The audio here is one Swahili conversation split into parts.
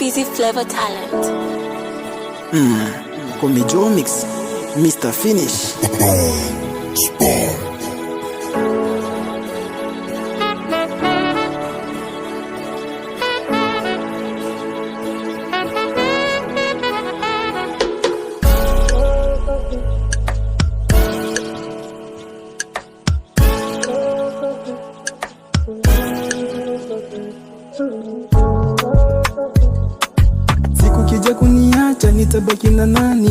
Fizzy Flavor Talent. Kumi Joe Mix, Mr. Finish. Siku kija kuniacha nitabaki na nani?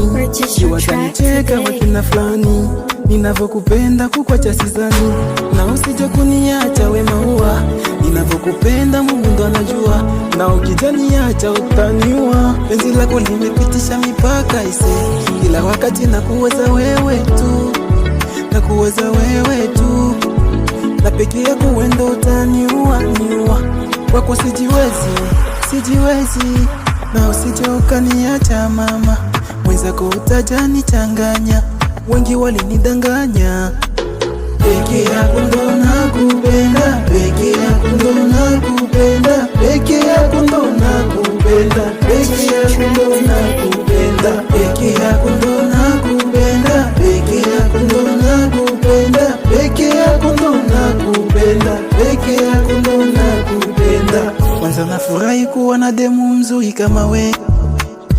Watanicheka wakina fulani, ninavyokupenda kukwacha sizani. Na usije kuniacha we maua, ninavyokupenda Mungu ndo anajua. Na ukija niacha utaniua, penzi lako limepitisha mipaka ise. Kila wakati nakuwaza wewe tu, nakuwaza wewe tu. Na peke yako wendo utaniua, niua. Kwako sijiwezi, sijiwezi. Na usije ukaniacha mama, mwenzako utajani changanya. Wengi walinidanganya, peke yako ndo nakupenda, peke yako ndo nakupenda, peke yako ndo nakupenda, peke yako ndo nakupenda, peke yako ndo nakupenda, peke yako ndo nakupenda, peke yako ndo nakupenda, peke yako ndo nakupenda. Kwanza nafurahi kuwa na demu mzuri kama we.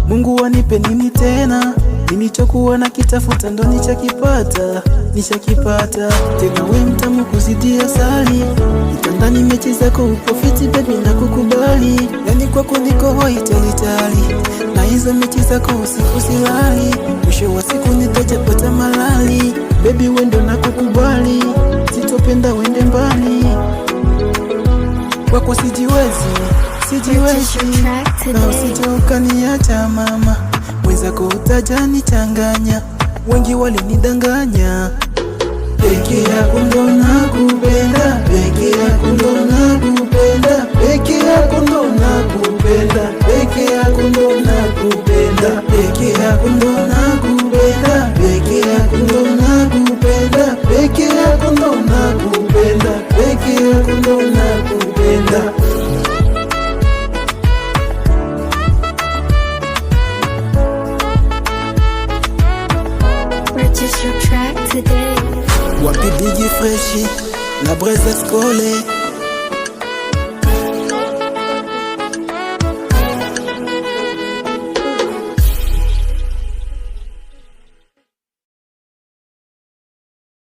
Mungu wanipe nini tena? Nilichokuwa na kitafuta ndo nishakipata, nishakipata. Tena we mtamu kuzidia sali, kitandani mechi zako upo fiti baby na kukubali. Yani kwako niko hoi talitali, na hizo mechi zako usiku silali. Mwisho wa siku nitajapata malali, baby wendo na kukubali. Sitopenda wende mbali, kwako sijiwezi, sijiwezi. Na usije ukaniacha mama, mwenzako utajani changanya. Wengi walinidanganya, peke yako ndo nakupenda, peke yako ndo nakupenda, peke yako ndo nakupenda, peke yako ndo nakupenda, peke yako ndo nakupenda, peke yako ndo nakupenda, peke yako ndo nakupenda, peke yako ndo nakupenda. Purchase your track today. Wapi Biggie Freshi, la Breza Skole.